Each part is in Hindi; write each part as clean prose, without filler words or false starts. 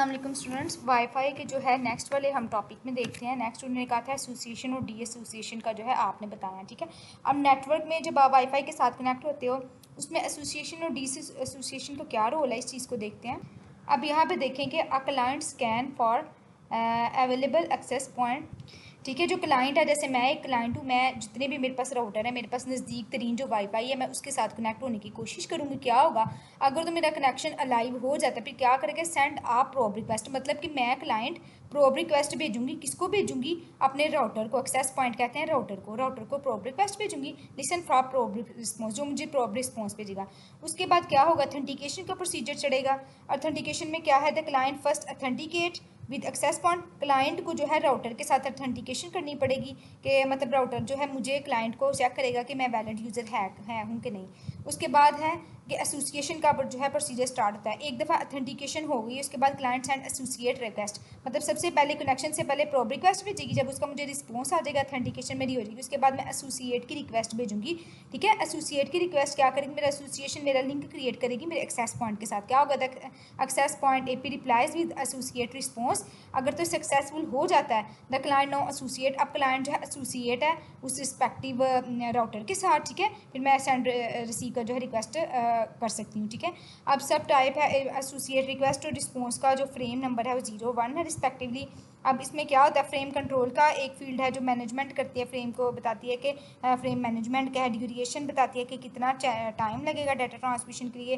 वालेकुम स्टूडेंट्स, वाईफाई के जो है नेक्स्ट वाले हम टॉपिक में देखते हैं। नेक्स्ट उन्होंने कहा था एसोसिएशन और डी एसोसिएशन का जो है आपने बताया, ठीक है। अब नेटवर्क में जब आप वाईफाई के साथ कनेक्ट होते हो उसमें एसोसिएशन और डी एसोसिएशन का क्या रोल है, इस चीज़ को देखते हैं। अब यहाँ पे देखें कि a client scan for available access point, ठीक है। जो क्लाइंट है, जैसे मैं एक क्लाइंट हूँ, मैं जितने भी मेरे पास राउटर है, मेरे पास नज़दीक तरीन जो वाईफाई है, मैं उसके साथ कनेक्ट होने की कोशिश करूँगी। क्या होगा अगर तो मेरा कनेक्शन अलाइव हो जाता है, फिर क्या करेंगे, सेंड आप प्रोब रिक्वेस्ट, मतलब कि मैं क्लाइंट प्रोब रिक्वेस्ट भेजूंगी। किसको भेजूंगी? अपने राउटर को। एक्सेस पॉइंट कहते हैं राउटर को प्रोब रिक्वेस्ट भेजूंगी। लिसन फॉर प्रोब रिस्पॉन्स, जो मुझे प्रोब रिस्पॉन्स भेजेगा। उसके बाद क्या होगा, ऑथेंटिकेशन का प्रोसीजर चढ़ेगा। ऑथेंटिकेशन में क्या है, the client first authenticate with access point, client को जो है राउटर के साथ ऑथेंटिकेशन करनी पड़ेगी कि मतलब राउटर जो है मुझे क्लाइंट को चेक करेगा कि मैं वैलिड यूज़र है हूँ कि नहीं। उसके बाद है कि एसोसिएशन का जो है प्रोसीजर स्टार्ट होता है। एक दफ़ा ऑथेंटिकेशन हो गई, उसके बाद क्लाइंट सेंड एसोसिएट रिक्वेस्ट, मतलब सबसे पहले कनेक्शन से पहले प्रोब रिक्वेस्ट भेजेगी। जब उसका मुझे रिस्पॉन्स आ जाएगा, ऑथेंटिकेशन मेरी हो जाएगी, उसके बाद मैं एसोसिएट की रिक्वेस्ट भेजूंगी, ठीक है। एसोसिएट की रिक्वेस्ट क्या करेगी, मेरा एसोसिएशन मेरा लिंक क्रिएट करेगी मेरे एक्सेस पॉइंट के साथ। क्या होगा, access point AP replies with associate response. अगर तो सक्सेसफुल हो जाता है, द क्लाइंट नाउ एसोसिएट, अब क्लाइंट जो है एसोसिएट है उस रिस्पेक्टिव राउटर के साथ, ठीक है। फिर मैं सेंड रिसीव का जो है रिक्वेस्ट कर सकती हूँ, ठीक है। अब सब टाइप है एसोसिएट रिक्वेस्ट और रिस्पॉन्स का जो फ्रेम नंबर है वो 0 1 है रिस्पेक्टिवली। अब इसमें क्या होता है, फ्रेम कंट्रोल का एक फील्ड है जो मैनेजमेंट करती है, फ्रेम को बताती है कि फ्रेम मैनेजमेंट क्या है। ड्यूरेशन बताती है कि कितना टाइम लगेगा डाटा ट्रांसमिशन के लिए।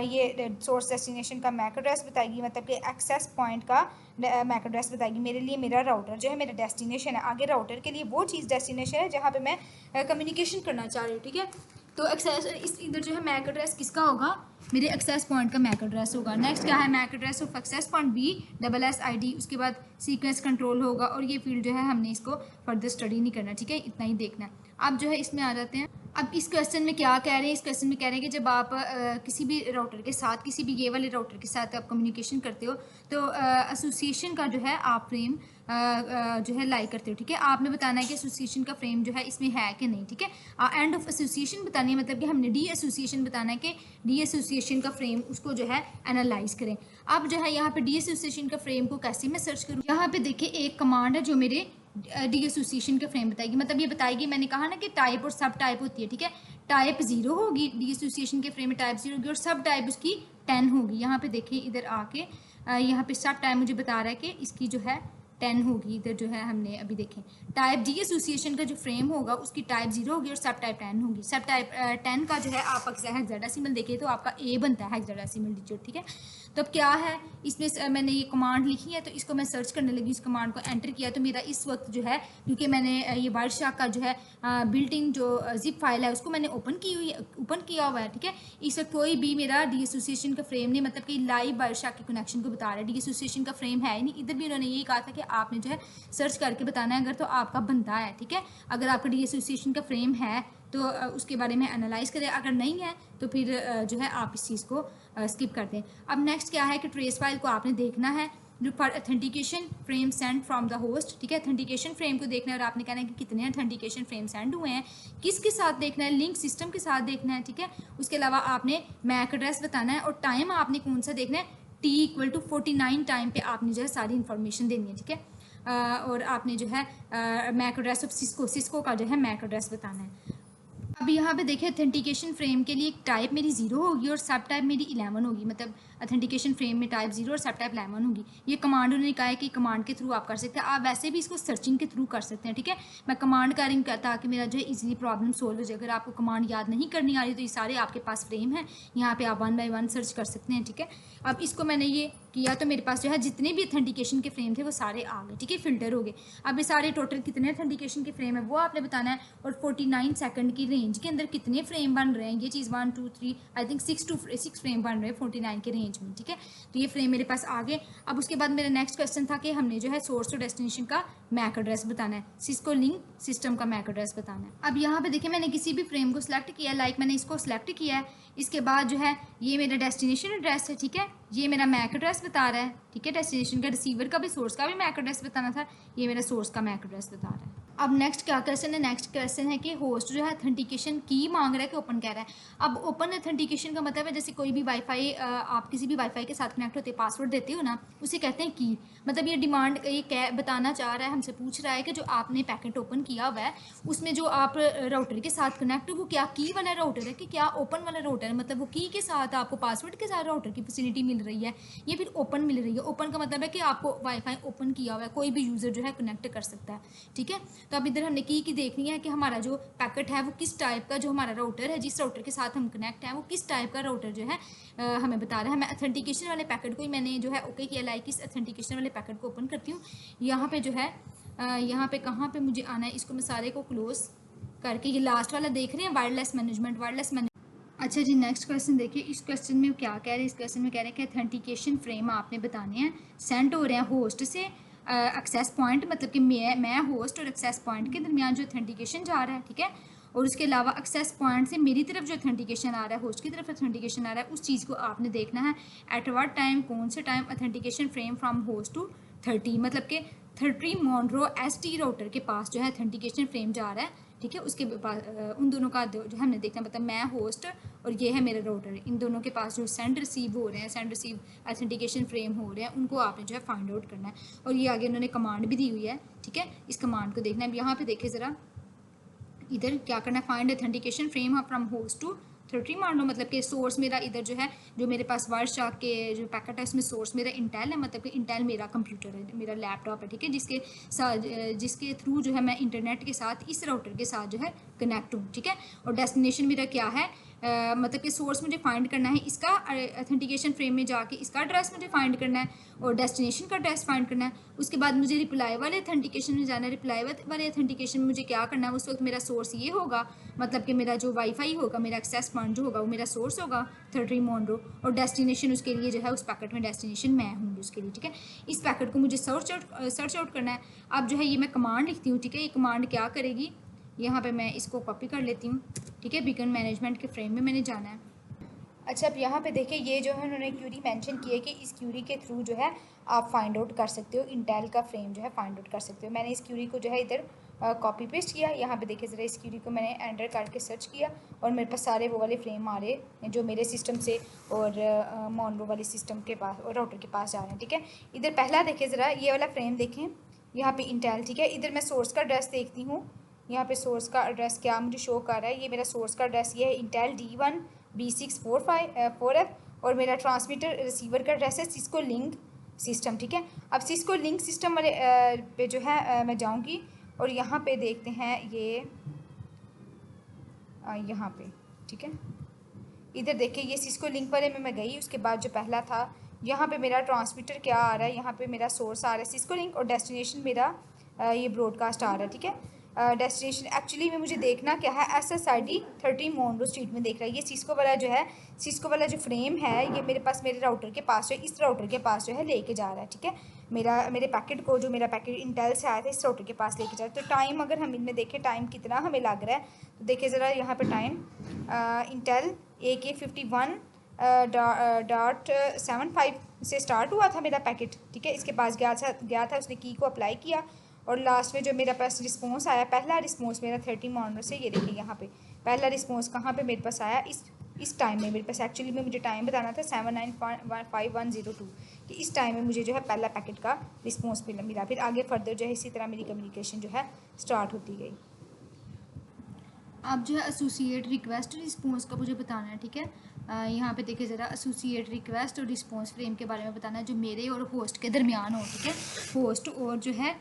ये सोर्स डेस्टिनेशन का मैक एड्रेस बताएगी, मतलब कि एक्सेस पॉइंट का मैक एड्रेस बताएगी। मेरे लिए मेरा राउटर जो है मेरा डेस्टिनेशन है, आगे राउटर के लिए वो चीज़ डेस्टिनेशन है जहाँ पे मैं कम्युनिकेशन करना चाह रही हूँ, ठीक है। तो एक्सेस इस इधर जो है मैक एड्रेस किसका होगा, मेरे एक्सेस पॉइंट का मैक एड्रेस होगा। नेक्स्ट क्या है, MAC address of access point BSSID, उसके बाद सीक्वेंस कंट्रोल होगा। और ये फील्ड जो है हमने इसको फर्दर स्टडी नहीं करना, ठीक है, इतना ही देखना है। अब जो है इसमें आ जाते हैं। अब इस क्वेश्चन में क्या कह रहे हैं, इस क्वेश्चन में कह रहे हैं कि जब आप किसी भी राउटर के साथ, किसी भी ये वाले राउटर के साथ आप कम्युनिकेशन करते हो तो एसोसिएशन का जो है आप फ्रेम जो है लाइक करते हो, ठीक है। आपने बताना है कि एसोसिएशन का फ्रेम जो है इसमें है कि नहीं, ठीक है। एंड ऑफ एसोसिएशन बतानी है, मतलब कि हमने डी एसोसिएशन बताना है कि डी एसोसिएशन का फ्रेम उसको जो है एनालाइज करें। अब जो है यहाँ पे डी एसोसिएशन का फ्रेम को कैसे मैं सर्च करूँ, यहाँ पे देखिए एक कमांड है जो मेरे डी एसोसिएशन का फ्रेम बताएगी, मतलब ये बताएगी, मैंने कहा ना कि टाइप और सब टाइप होती है, ठीक है। टाइप 0 होगी डी एसोसिएशन के फ्रेम में, टाइप 0 होगी, और सब टाइप उसकी 10 होगी। यहाँ पे देखिए इधर आके यहाँ पे सब टाइप मुझे बता रहा है कि इसकी जो है 10 होगी। इधर जो है हमने अभी देखें टाइप डी एसोसिएशन का जो फ्रेम होगा उसकी टाइप 0 होगी और सब टाइप 10 होगी। सब टाइप 10 का जो है आप हेक्साडेसिमल देखें तो आपका A बनता है, हेक्साडेसिमल डिजिट, ठीक है। तो अब क्या है इसमें मैंने ये कमांड लिखी है तो इसको मैं सर्च करने लगी, इस कमांड को एंटर किया तो मेरा इस वक्त जो है, क्योंकि मैंने ये वायरशार्क का जो है बिल्ट इन जो जिप फाइल है उसको मैंने ओपन किया हुआ है, ठीक है। इस वक्त कोई भी मेरा डी एसोसिएशन का फ्रेम नहीं, मतलब कि लाइव वायरशार्क के कनेक्शन को बता रहा है, डी एसोसिएशन का फ्रेम है ही नहीं। इधर भी उन्होंने यही कहा था कि आपने जो है सर्च करके बताना है अगर तो आपका बनता है, ठीक है। अगर आपका डी एसोसिएशन का फ्रेम है तो उसके बारे में एनालाइज करें, अगर नहीं है तो फिर जो है आप इस चीज़ को स्किप कर दें। अब नेक्स्ट क्या है कि ट्रेस फाइल को आपने देखना है for authentication frame send from the host, ठीक है। ऑथेंटिकेशन फ्रेम को देखना है और आपने कहना है कि कितने ऑथेंटिकेशन फ्रेम सेंड हुए हैं, किसके साथ देखना है, लिंक सिस्टम के साथ देखना है, ठीक है। उसके अलावा आपने मैक एड्रेस बताना है और टाइम आपने कौन सा देखना है, T=49 टाइम पे आपने जो है सारी इन्फॉर्मेशन देनी है, ठीक है। और आपने जो है मैक एड्रेस ऑफ सिस्को का जो है मैक एड्रेस बताना है। अब यहाँ पे देखिए ऑथेंटिकेशन फ्रेम के लिए टाइप मेरी 0 होगी और सब टाइप मेरी 11 होगी, मतलब ऑथेंटिकेशन फ्रेम में टाइप 0 और सब टाइप 11 होगी। ये कमांड उन्होंने कहा है कि कमांड के थ्रू आप कर सकते हैं, आप वैसे भी इसको सर्चिंग के थ्रू कर सकते हैं, ठीक है। मैं कमांड कर रही हूँ ताकि मेरा जो है इजीली प्रॉब्लम सोल्व हो जाए। अगर आपको कमांड याद नहीं करनी आ रही तो ये सारे आपके पास फ्रेम हैं, यहाँ पे आप 1 बाय 1 सर्च कर सकते हैं, ठीक है। अब इसको मैंने ये किया तो मेरे पास जो है जितने भी ऑथेंटिकेशन के फ्रेम थे वो सारे आ गए, ठीक है, फिल्टर हो गए। अब ये सारे टोटल कितने ऑथेंटिकेशन के फ्रेम है वो आपने बताना है और 49 सेकंड की रेंज के अंदर कितने फ्रेम बन रहे हैं, ये चीज़ 1 2 3 आई थिंक 6 फ्रेम बन रहे हैं 49 के रेंज में, ठीक है। तो ये फ्रेम मेरे पास आ गए। अब उसके बाद मेरा नेक्स्ट क्वेश्चन था कि हमने जो है सोर्स और डेस्टिनेशन का मैक एड्रेस बताना है, सिस्को लिंक सिस्टम का मैक एड्रेस बताना है। अब यहाँ पे देखिए मैंने किसी भी फ्रेम को सिलेक्ट किया, लाइक मैंने इसको सिलेक्ट किया है, इसके बाद जो है ये मेरा डेस्टिनेशन एड्रेस है, ठीक है, ये मेरा मैक एड्रेस बता रहा है, ठीक है। डेस्टिनेशन का रिसीवर का भी सोर्स का भी मैक एड्रेस बताना था, ये मेरा सोर्स का मैक एड्रेस बता रहा है। अब नेक्स्ट क्या क्वेश्चन है, नेक्स्ट क्वेश्चन है कि होस्ट जो है ऑथेंटिकेशन की मांग रहा है कि ओपन कह रहा है। अब ओपन ऑथेंटिकेशन का मतलब है जैसे कोई भी वाईफाई आप किसी भी वाईफाई के साथ कनेक्ट होते पासवर्ड देते हो ना, उसे कहते हैं की। मतलब ये डिमांड ये कह बताना चाह रहा है, हमसे पूछ रहा है कि जो आपने पैकेट ओपन किया हुआ है उसमें जो आप राउटर के साथ कनेक्ट हो वो क्या की वाला राउटर है कि क्या ओपन वाला राउटर है। मतलब वो की के साथ आपको पासवर्ड के साथ राउटर की फैसिलिटी मिल रही है या फिर ओपन मिल रही है। ओपन का मतलब है कि आपको वाईफाई ओपन किया हुआ है, कोई भी यूज़र जो है कनेक्ट कर सकता है, ठीक है। तो अब इधर हमने की देखनी है कि हमारा जो पैकेट है वो किस टाइप का, जो हमारा राउटर है जिस राउटर के साथ हम कनेक्ट हैं वो किस टाइप का राउटर जो है हमें बता रहा है। मैं ऑथेंटिकेशन वाले पैकेट को ही मैंने जो है ओके किया, लाइक इस ऑथेंटिकेशन वाले पैकेट को ओपन करती हूँ। यहाँ पे जो है यहाँ पे कहाँ पे मुझे आना है, इसको मैं सारे को क्लोज करके, ये लास्ट वाला देख रहे हैं वायरलेस मैनेजमेंट। अच्छा जी, नेक्स्ट क्वेश्चन देखिए। इस क्वेश्चन में क्या कह रहे हैं, इस क्वेश्चन में कह रहे हैं कि ऑथेंटिकेशन फ्रेम आपने बताने हैं, सेंड हो रहे हैं होस्ट से एक्सेस पॉइंट, मतलब कि मैं होस्ट और एक्सेस पॉइंट के दरमियान जो ऑथेंटिकेशन जा रहा है, ठीक है। और उसके अलावा एक्सेस पॉइंट से मेरी तरफ जो ऑथेंटिकेशन आ रहा है, होस्ट की तरफ ऑथेंटिकेशन आ रहा है, उस चीज़ को आपने देखना है। एट व्हाट टाइम, कौन से time authentication frame from host to 30, मतलब कि 30 मोनरो ST राउटर के पास जो है ऑथेंटिकेशन फ्रेम जा रहा है, ठीक है। उसके पास उन दोनों का जो हमने देखना, मतलब मैं होस्ट और ये है मेरा राउटर, इन दोनों के पास जो सेंड रिसीव हो रहे हैं, सेंड रिसीव ऑथेंटिकेशन फ्रेम हो रहे हैं, उनको आपने जो है फाइंड आउट करना है। और ये आगे उन्होंने कमांड भी दी हुई है, ठीक है। इस कमांड को देखना है। अब यहाँ पे देखें ज़रा, इधर क्या करना है, find authentication frame from host to 30 मान लो, मतलब कि सोर्स मेरा इधर जो है, जो मेरे पास वायरशार्क के जो पैकेट है उसमें सोर्स मेरा इंटेल है, मतलब कि इंटेल मेरा कंप्यूटर है, मेरा लैपटॉप है, ठीक है, जिसके थ्रू जो है मैं इंटरनेट के साथ इस राउटर के साथ जो है कनेक्ट हूँ, ठीक है। और डेस्टिनेशन मेरा क्या है, मतलब कि सोर्स मुझे फाइंड करना है इसका, ऑथेंटिकेशन फ्रेम में जाके इसका एड्रेस मुझे फाइंड करना है और डेस्टिनेशन का एड्रेस फाइंड करना है। उसके बाद मुझे रिप्लाई वाले ऑथेंटिकेशन में जाना है। रिप्लाई वाले ऑथेंटिकेशन में मुझे क्या करना है, उस वक्त मेरा सोर्स ये होगा, मतलब कि मेरा जो वाईफाई होगा, मेरा एक्सेस पॉइंट जो होगा वो मेरा सोर्स होगा 30 मोनरो, और डेस्टिनेशन उसके लिए जो है उस पैकेट में डेस्टिनेशन मैं हूँ उसके लिए, ठीक है। इस पैकेट को मुझे सर्च आउट करना है। अब जो है ये मैं कमांड लिखती हूँ, ठीक है। ये कमांड क्या करेगी, यहाँ पे मैं इसको कॉपी कर लेती हूँ, ठीक है। बीकन मैनेजमेंट के फ्रेम में मैंने जाना है। अच्छा, अब यहाँ पे देखिए, ये जो है उन्होंने क्यूरी मेंशन की है कि इस क्यूरी के थ्रू जो है आप फाइंड आउट कर सकते हो, इंटेल का फ्रेम जो है फाइंड आउट कर सकते हो। मैंने इस क्यूरी को जो है इधर कॉपी पेस्ट किया। यहाँ पे देखिए ज़रा, इस क्यूरी को मैंने एंटर करके सर्च किया और मेरे पास सारे वो वाले फ्रेम आ रहे जो मेरे सिस्टम से और मोनरो वाले सिस्टम के पास और राउटर के पास जा रहे हैं, ठीक है। इधर पहला देखिए ज़रा, ये वाला फ्रेम देखें, यहाँ पे इंटेल, ठीक है। इधर मैं सोर्स का एड्रेस देखती हूँ, यहाँ पे सोर्स का एड्रेस क्या मुझे शो कर रहा है, ये मेरा सोर्स का एड्रेस ये है इंटेल D1 B645 और मेरा ट्रांसमीटर रिसीवर का एड्रेस है सिस्को लिंक सिस्टम, ठीक है। अब सिस्को लिंक सिस्टम वाले पे जो है मैं जाऊंगी और यहाँ पे देखते हैं ये यहाँ पे, ठीक है। इधर देखिए, ये सिस्को लिंक वाले में मैं गई, उसके बाद जो पहला था यहाँ पे मेरा ट्रांसमीटर क्या आ रहा है, यहाँ पे मेरा सोर्स आ रहा है सिस्को लिंक और डेस्टिनेशन मेरा ये ब्रॉडकास्ट आ रहा है, ठीक है। डेस्टिनेशन एक्चुअली में मुझे देखना क्या है, SSID 30 मोनरो स्ट्रीट में देख रहा है। ये सिस्को वाला जो है, सिस्को वाला जो फ्रेम है ये मेरे पास मेरे राउटर के पास है, इस राउटर के पास जो है लेके जा रहा है, ठीक है। मेरे पैकेट को, जो मेरा पैकेट इंटेल से आया था, इस राउटर के पास लेके जा रहा है। तो टाइम अगर हम इनमें देखें टाइम कितना हमें लग रहा है, तो देखिए ज़रा यहाँ पर टाइम इंटेल AK51 .75 से स्टार्ट हुआ था मेरा पैकेट, ठीक है। इसके पास गया था, उसने की को अप्लाई किया और लास्ट में जो मेरा पास रिस्पॉन्स आया, पहला रिस्पॉन्स मेरा 30 मोनरो से, ये देखिए यहाँ पे पहला रिस्पॉन्स कहाँ पे मेरे पास आया, इस टाइम में मेरे पास एक्चुअली में मुझे टाइम बताना था 795102 कि इस टाइम में मुझे जो है पहला पैकेट का रिस्पॉन्स मिला। फिर आगे फर्दर जो है इसी तरह मेरी कम्युनिकेशन जो है स्टार्ट होती गई। अब जो है एसोसिएट रिक्वेस्ट रिस्पॉन्स का मुझे बताना है, ठीक है। यहाँ पे देखिए ज़रा, एसोसिएट रिक्वेस्ट और रिस्पॉन्स फ्रेम के बारे में बताना है जो मेरे और होस्ट के दरमियान हो, ठीक है। होस्ट और जो है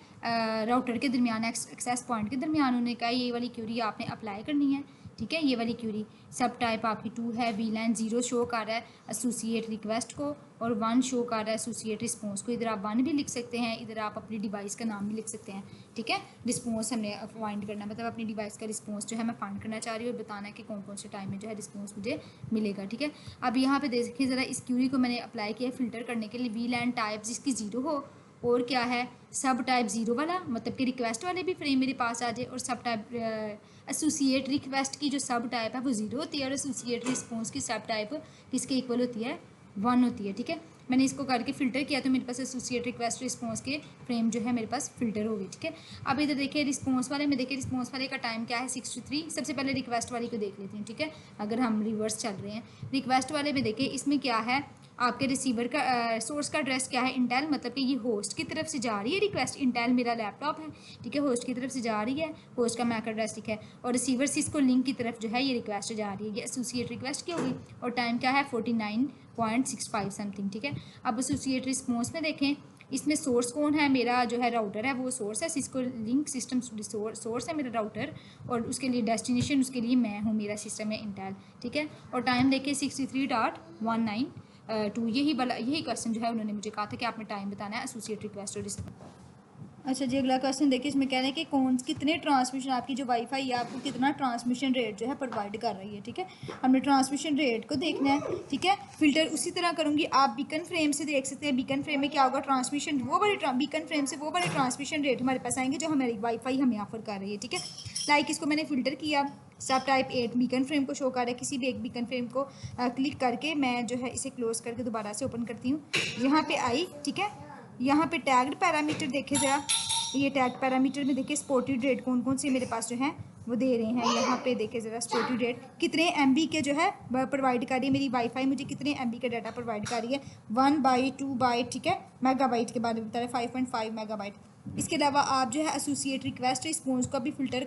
राउटर के दरमियान, एक्सेस पॉइंट के दरमियान उन्होंने कहा ये वाली क्यूरी आपने अप्लाई करनी है, ठीक है। ये वाली क्यूरी सब टाइप आपकी 2 है, VLAN 0 शो कर रहा है एसोसिएट रिक्वेस्ट को और 1 शो कर रहा है एसोसिएट रिस्पॉन्स को। इधर आप 1 भी लिख सकते हैं, इधर आप अपनी डिवाइस का नाम भी लिख सकते हैं, ठीक है। रिस्पॉन्स हमने फाइंड करना, मतलब अपनी डिवाइस का रिस्पॉन्स जो है मैं फाइंड करना चाह रही हूँ और बताना है कि कौन कौन से टाइम में जो है रिस्पॉन्स मुझे मिलेगा, ठीक है। अब यहाँ पे देखिए ज़रा, इस क्यूरी को मैंने अप्लाई किया फ़िल्टर करने के लिए, VLAN टाइप जिसकी 0 हो और क्या है सब टाइप 0 वाला, मतलब कि रिक्वेस्ट वाले भी फ्रेम मेरे पास आ जाए, और सब टाइप एसोसिएट रिक्वेस्ट की जो सब टाइप है वो 0 होती है और एसोसिएट रिस्पॉन्स की सब टाइप किसके इक्वल होती है, 1 होती है, ठीक है। मैंने इसको करके फ़िल्टर किया तो मेरे पास एसोसिएट रिक्वेस्ट रिस्पॉन्स के फ्रेम जो है मेरे पास फ़िल्टर हो गई, ठीक है। अब इधर देखिए रिस्पॉन्स वाले में, देखिए रिस्पॉन्स वाले का टाइम क्या है 63। सबसे पहले रिक्वेस्ट वाली को देख लेते हैं, ठीक है, अगर हम रिवर्स चल रहे हैं। रिक्वेस्ट वाले में देखिए इसमें क्या है, आपके रिसीवर का सोर्स का एड्रेस क्या है, इंटेल, मतलब कि ये होस्ट की तरफ से जा रही है रिक्वेस्ट, इंटेल मेरा लैपटॉप है, ठीक है, होस्ट की तरफ से जा रही है, होस्ट का मैक एड्रेस, ठीक है, और रिसीवर से इसको लिंक की तरफ जो है ये रिक्वेस्ट जा रही है, ये एसोसिएट रिक्वेस्ट की होगी, और टाइम क्या है 49.65 समथिंग, ठीक है। अब एसोसिएट रिस्पॉन्स में देखें, इसमें सोर्स कौन है, मेरा जो है राउटर है वो सोर्स है, इसको लिंक सिस्टम सोर्स है मेरा राउटर, और उसके लिए डेस्टिनेशन उसके लिए मैं हूँ, मेरा सिस्टम है इंटेल, ठीक है। और टाइम देखिए 63.192। यही क्वेश्चन जो है उन्होंने मुझे कहा था कि आपने टाइम बताना है एसोसिएट रिक्वेस्ट और रिस्पॉन्स। अच्छा जी, अगला क्वेश्चन देखिए, इसमें कह रहे हैं कि कितने ट्रांसमिशन, आपकी जो वाईफाई है आपको कितना ट्रांसमिशन रेट जो है प्रोवाइड कर रही है, ठीक है। हमने ट्रांसमिशन रेट को देखना है, ठीक है। फिल्टर उसी तरह करूँगी, आप बीकन फ्रेम से देख सकते हैं, बीकन फ्रेम में क्या होगा, ट्रांसमिशन बीकन फ्रेम से वो बड़े ट्रांसमिशन रेट हमारे पास आएंगे जो हमारी वाईफाई हमें ऑफर कर रही है, ठीक है। लाइक इसको मैंने फ़िल्टर किया, सब टाइप 8 बीकन फ्रेम को शो कर रहा है, किसी भी एक बीकन फ्रेम को क्लिक करके मैं जो है इसे क्लोज करके दोबारा से ओपन करती हूँ, यहाँ पे आई, ठीक है। यहाँ पे टैग्ड पैरामीटर देखे ज़रा, ये टैग पैरामीटर में देखिए स्पोर्टेड रेट कौन कौन से मेरे पास जो है वो दे रहे हैं, यहाँ पे देखिए ज़रा स्पोर्टेड रेट कितने MB के जो है प्रोवाइड कर रही है मेरी वाईफाई, मुझे कितने MB का डाटा प्रोवाइड कर रही है, 1 बाइट 2 बाइट, ठीक है। मेगाबाइट के बारे में बता रहे 5.5 मेगाबाइट। इसके अलावा आप जो है एसोसिएट रिक्वेस्ट रिस्पॉन्स को भी फ़िल्टर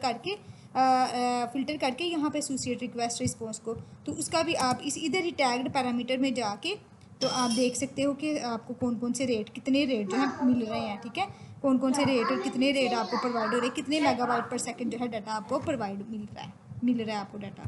करके यहाँ पे एसोसिएट रिक्वेस्ट रिस्पॉन्स को, तो उसका भी आप इधर ही टैग्ड पैरामीटर में जाके तो आप देख सकते हो कि आपको कौन कौन से रेट, कितने रेट जो है मिल रहे हैं, ठीक है, कौन कौन से रेट और कितने रेट आपको प्रोवाइड हो रहे हैं, कितने मेगाबाइट पर सेकंड जो है डाटा आपको प्रोवाइड मिल रहा है आपको डाटा।